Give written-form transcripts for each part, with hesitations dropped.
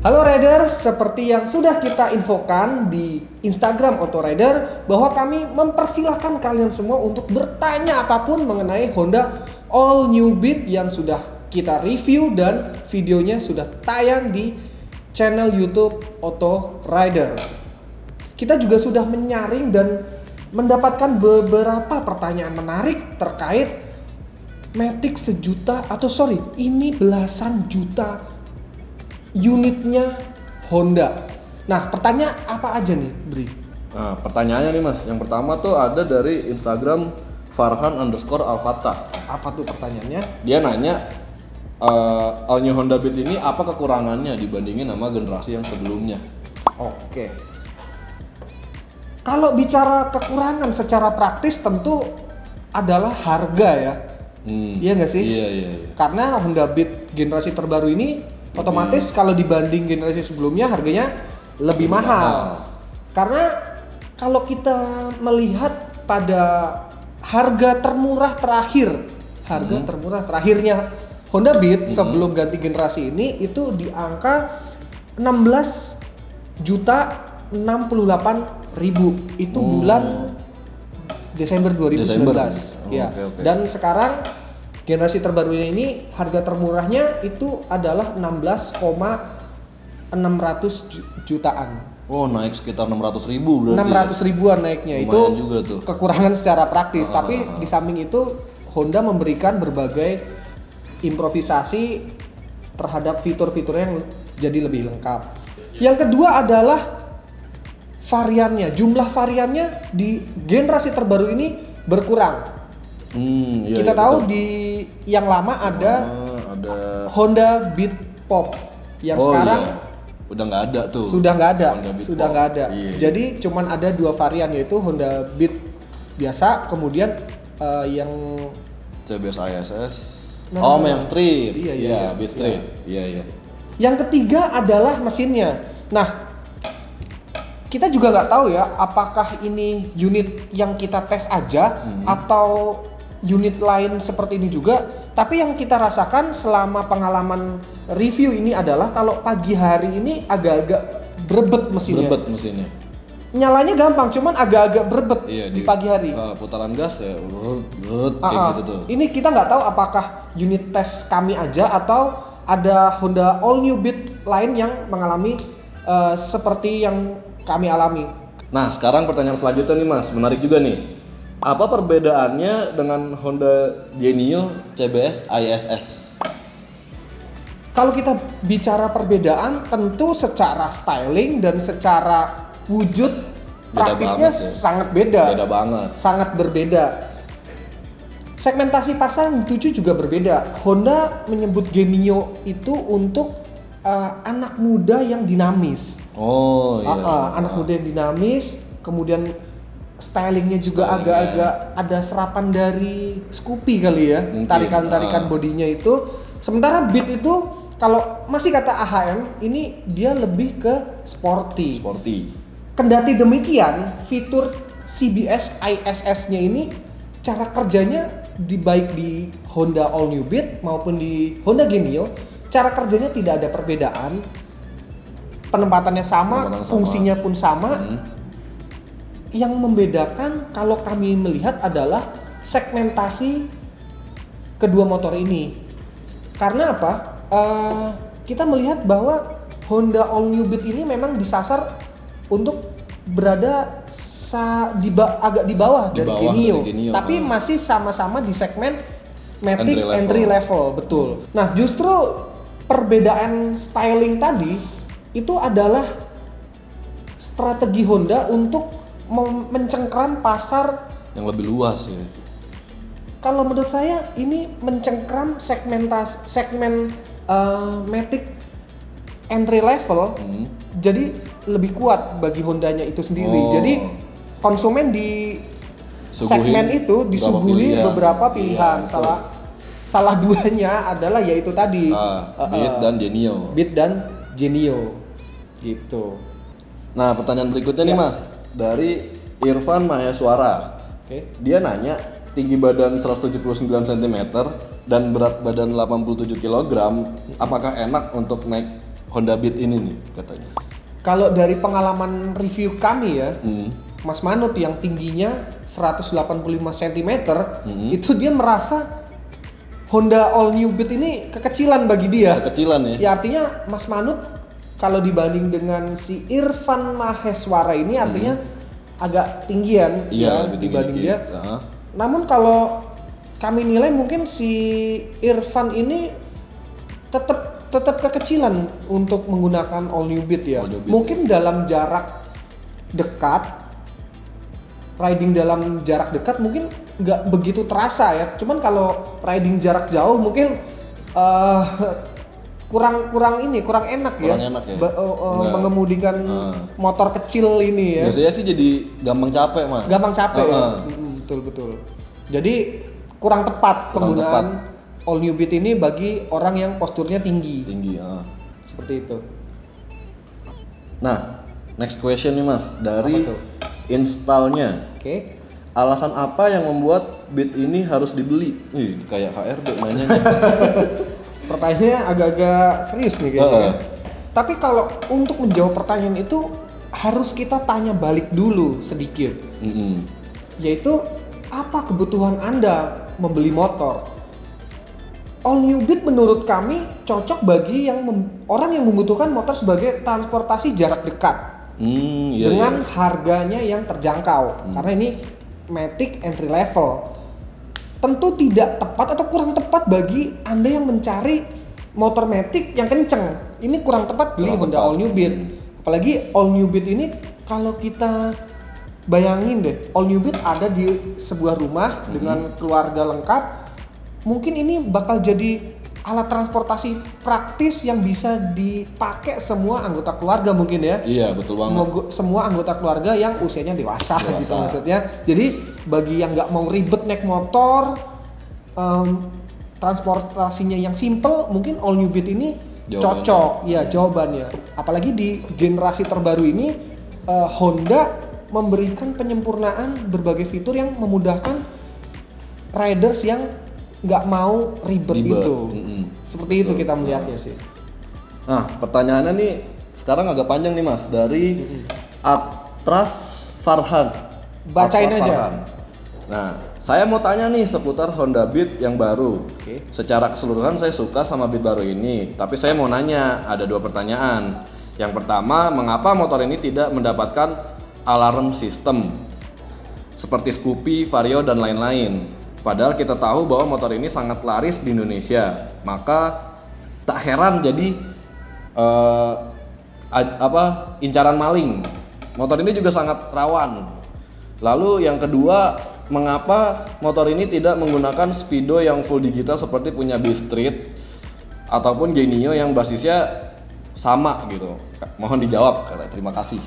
Halo Riders, seperti yang sudah kita infokan di Instagram Autorider bahwa kami mempersilahkan kalian semua untuk bertanya apapun mengenai Honda All New Beat yang sudah kita review dan videonya sudah tayang di channel YouTube Autoriders. Kita juga sudah menyaring dan mendapatkan beberapa pertanyaan menarik terkait Matic ini belasan juta unitnya Honda. Nah, pertanyaan apa aja nih, Bri? Nah, pertanyaannya nih Mas, yang pertama tuh ada dari Instagram Farhan_Alfata. Apa tuh pertanyaannya? Dia nanya, All New Honda Beat ini apa kekurangannya dibandingin sama generasi yang sebelumnya? Oke. Kalau bicara kekurangan secara praktis tentu adalah harga ya. Iya nggak sih? Iya. Karena Honda Beat generasi terbaru ini otomatis kalau dibanding generasi sebelumnya harganya lebih mahal. Karena kalau kita melihat pada harga termurah terakhirnya Honda Beat sebelum ganti generasi ini itu di angka 16.068.000 itu bulan Desember 2019. Ya. Okay. Dan sekarang generasi terbarunya ini harga termurahnya itu adalah 16,600 jutaan. Oh, naik sekitar 600.000 berarti. 600 ribuan naiknya. Lumayan itu juga tuh. kekurangan secara praktis. Tapi di samping itu Honda memberikan berbagai improvisasi terhadap fitur-fiturnya yang jadi lebih lengkap. Yang kedua adalah variannya. Jumlah variannya di generasi terbaru ini berkurang. Kita tahu betul. Di yang lama ada Honda Beat Pop yang sekarang udah nggak ada tuh. Sudah nggak ada. Iya. Jadi cuman ada dua varian yaitu Honda Beat biasa, kemudian yang CBS ISS. Yang Street. Iya. Beat Street. Iya. Yang ketiga adalah mesinnya. Nah, kita juga nggak tahu ya apakah ini unit yang kita tes aja atau unit lain seperti ini juga. Tapi yang kita rasakan selama pengalaman review ini adalah kalau pagi hari ini agak-agak berebet mesinnya. Nyalanya gampang, cuman agak-agak berebet di pagi hari. Putaran gas ya, kayak gitu tuh. Ini kita nggak tahu apakah unit tes kami aja atau ada Honda All New Beat lain yang mengalami seperti yang kami alami. Nah, sekarang pertanyaan selanjutnya nih Mas, menarik juga nih. Apa perbedaannya dengan Honda Genio CBS ISS? Kalau kita bicara perbedaan, tentu secara styling dan secara wujud praktisnya sangat beda. Beda banget. Sangat berbeda. Segmentasi pasar yang dituju juga berbeda. Honda menyebut Genio itu untuk anak muda yang dinamis. Anak muda yang dinamis, kemudian stylingnya juga agak-agak ada serapan dari Scoopy kali ya. Mungkin, tarikan bodinya itu. Sementara Beat itu kalau masih kata AHM ini dia lebih ke sporty. Kendati demikian, fitur CBS ISS-nya ini cara kerjanya baik di Honda All New Beat maupun di Honda Genio, cara kerjanya tidak ada perbedaan. Penempatannya sama, fungsinya pun sama. Yang membedakan kalau kami melihat adalah segmentasi kedua motor ini. Karena apa? Kita melihat bahwa Honda All New Beat ini memang disasar untuk berada agak di bawah dari Genio. Tapi masih sama-sama di segmen Matic entry level, betul. Nah, justru perbedaan styling tadi itu adalah strategi Honda untuk mencengkram pasar yang lebih luas ya. Kalau menurut saya ini mencengkram segmen Matic entry level, jadi lebih kuat bagi Hondanya itu sendiri. Jadi konsumen di segmen itu disuguhi beberapa pilihan. Salah duanya adalah yaitu tadi Beat dan Genio. Gitu. Nah, pertanyaan berikutnya nih Mas, dari Irfan Maheswara. Dia nanya, tinggi badan 179 cm dan berat badan 87 kg, apakah enak untuk naik Honda Beat ini nih katanya? Kalau dari pengalaman review kami ya, Mas Manut yang tingginya 185 cm, itu dia merasa Honda All New Beat ini kekecilan bagi dia. Kekecilan ya? Ya artinya Mas Manut kalau dibanding dengan si Irfan Maheswara ini artinya agak tinggian ya dibanding dia. Namun kalau kami nilai mungkin si Irfan ini tetap kekecilan untuk menggunakan All New Beat ya. Mungkin dalam jarak dekat, riding dalam jarak dekat mungkin nggak begitu terasa ya. Cuman kalau riding jarak jauh mungkin kurang enak ya. Mengemudikan motor kecil ini ya. Biasanya sih jadi gampang capek mas. Gampang capek ya. Betul. Jadi kurang tepat penggunaan All New Beat ini bagi orang yang posturnya tinggi. Seperti itu. Nah, next question nih mas, dari installnya. Alasan apa yang membuat Beat ini harus dibeli? Kayak HRD nanya. Pertanyaannya agak-agak serius nih kayaknya. Tapi kalau untuk menjawab pertanyaan itu harus kita tanya balik dulu sedikit. Yaitu apa kebutuhan Anda membeli motor? All New Beat menurut kami cocok bagi orang yang membutuhkan motor sebagai transportasi jarak dekat dengan harganya yang terjangkau. Karena ini Matic entry level. Tentu tidak tepat atau kurang tepat bagi Anda yang mencari motor Matic yang kenceng. Ini kurang tepat beli Honda All New Beat. Apalagi All New Beat ini kalau kita bayangin deh, All New Beat ada di sebuah rumah dengan keluarga lengkap. Mungkin ini bakal jadi alat transportasi praktis yang bisa dipakai semua anggota keluarga mungkin ya. Iya betul banget. Semua anggota keluarga yang usianya dewasa. Gitu maksudnya. Jadi bagi yang nggak mau ribet naik motor, transportasinya yang simple, mungkin All New Beat ini cocok. Ya jawabannya. Apalagi di generasi terbaru ini Honda memberikan penyempurnaan berbagai fitur yang memudahkan riders yang nggak mau ribet. Itu. Seperti itu kita melihatnya sih. Nah, pertanyaannya nih sekarang agak panjang nih Mas, dari Atras Farhan. Bacain aja. Nah, saya mau tanya nih seputar Honda Beat yang baru. Secara keseluruhan saya suka sama Beat baru ini, tapi saya mau nanya, ada 2 pertanyaan. Yang pertama, mengapa motor ini tidak mendapatkan alarm sistem seperti Scoopy, Vario dan lain-lain? Padahal kita tahu bahwa motor ini sangat laris di Indonesia. Maka tak heran jadi incaran maling. Motor ini juga sangat rawan. Lalu yang kedua, mengapa motor ini tidak menggunakan speedo yang full digital seperti punya B-Street ataupun Genio yang basisnya sama gitu? Mohon dijawab, terima kasih.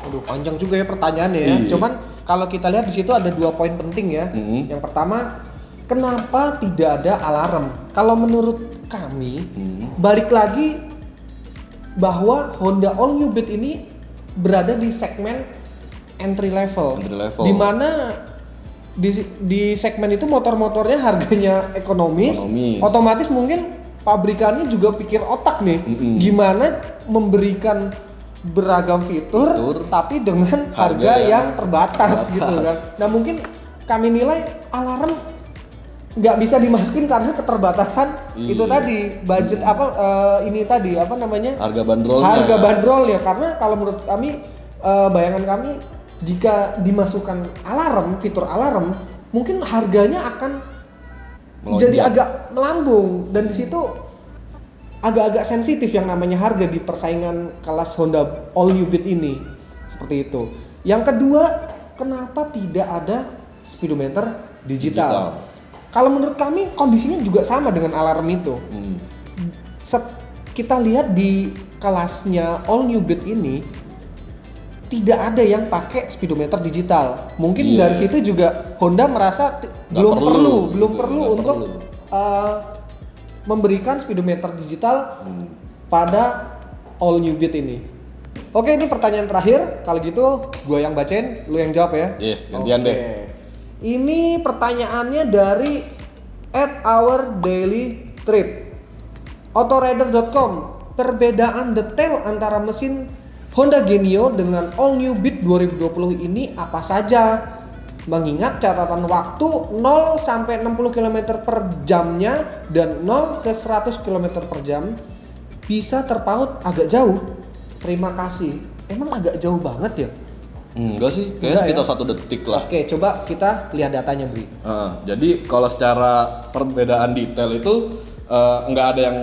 Aduh, panjang juga ya pertanyaannya ya. Cuman kalau kita lihat di situ ada 2 poin penting ya. Yang pertama, kenapa tidak ada alarm? Kalau menurut kami, balik lagi bahwa Honda All New Beat ini berada di segmen entry level. Di mana di segmen itu motor-motornya harganya ekonomis. Otomatis mungkin pabrikannya juga pikir otak nih, gimana memberikan beragam fitur tapi dengan harga yang terbatas gitu kan. Nah mungkin kami nilai alarm nggak bisa dimasukin karena keterbatasan itu tadi budget harga bandrol ya. Karena kalau menurut kami bayangan kami jika dimasukkan fitur alarm mungkin harganya akan jadi agak melambung, dan di situ agak-agak sensitif yang namanya harga di persaingan kelas Honda All New Beat ini. Seperti itu. Yang kedua, kenapa tidak ada speedometer digital? Kalau menurut kami kondisinya juga sama dengan alarm itu. Kita lihat di kelasnya All New Beat ini tidak ada yang pakai speedometer digital. Mungkin dari situ juga Honda merasa belum perlu untuk memberikan speedometer digital pada All New Beat ini. Oke, ini pertanyaan terakhir. Kalau gitu, gue yang bacain, lu yang jawab ya. Iya, gantian deh. Ini pertanyaannya dari @ourDailyTrip. Autorider.com. perbedaan detail antara mesin Honda Genio dengan All New Beat 2020 ini apa saja? Mengingat catatan waktu 0 sampai 60 km per jamnya dan 0 ke 100 km per jam bisa terpaut agak jauh. Terima kasih. Emang agak jauh banget ya? Enggak sih, kayaknya sekitar 1 detik lah. Oke, coba kita lihat datanya, Bri. Jadi kalau secara perbedaan detail itu nggak ada yang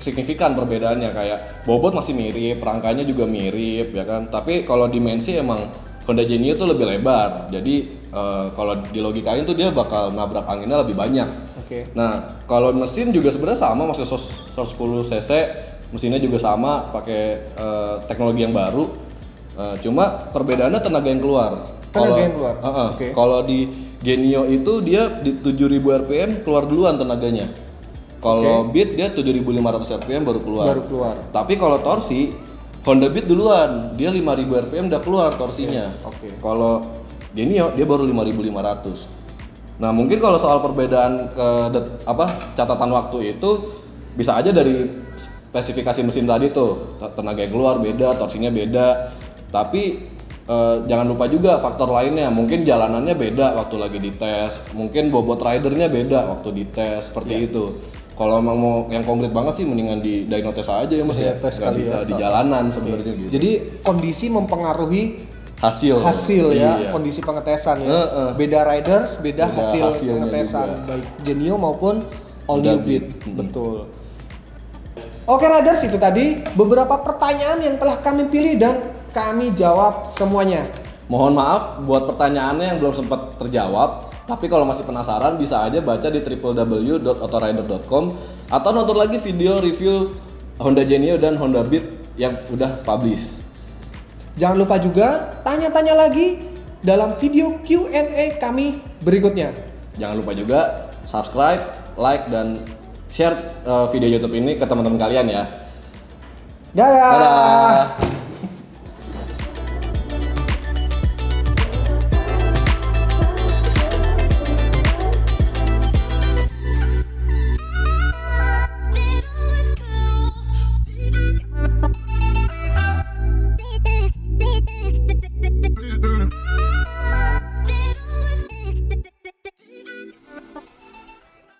signifikan perbedaannya, kayak bobot masih mirip, rangkanya juga mirip ya kan. Tapi kalau dimensi emang Honda Genio tuh lebih lebar. Jadi kalau dilogikain tuh dia bakal nabrak anginnya lebih banyak. Oke. Nah, kalau mesin juga sebenarnya sama, masih 110 cc, mesinnya juga sama, pakai teknologi yang baru. Cuma perbedaannya tenaga yang keluar. Oke. Kalau di Genio itu dia di 7000 rpm keluar duluan tenaganya. Kalau Beat dia 7500 rpm baru keluar. Tapi kalau torsi Honda Beat duluan, dia 5000 rpm udah keluar torsinya. Oke. Kalau Genio dia baru 5500. Nah, mungkin kalau soal perbedaan catatan waktu itu bisa aja dari spesifikasi mesin tadi tuh, tenaga yang keluar beda, torsinya beda. Tapi jangan lupa juga faktor lainnya, mungkin jalanannya beda waktu lagi dites, mungkin bobot ridernya beda waktu dites, seperti itu. Kalau emang mau yang konkret banget sih mendingan di dyno test aja ya Mas ya, nggak bisa di jalanan sebenarnya gitu. Jadi kondisi mempengaruhi hasil ya, kondisi pengetesan ya. Beda riders, beda hasil pengetesan juga. Baik Genio maupun All New Beat. Betul. Oke riders, itu tadi beberapa pertanyaan yang telah kami pilih dan kami jawab semuanya. Mohon maaf buat pertanyaannya yang belum sempat terjawab, tapi kalau masih penasaran bisa aja baca di www.autorider.com atau nonton lagi video review Honda Genio dan Honda Beat yang udah publish. Jangan lupa juga tanya-tanya lagi dalam video Q&A kami berikutnya. Jangan lupa juga subscribe, like, dan share video YouTube ini ke teman-teman kalian ya. Dadah.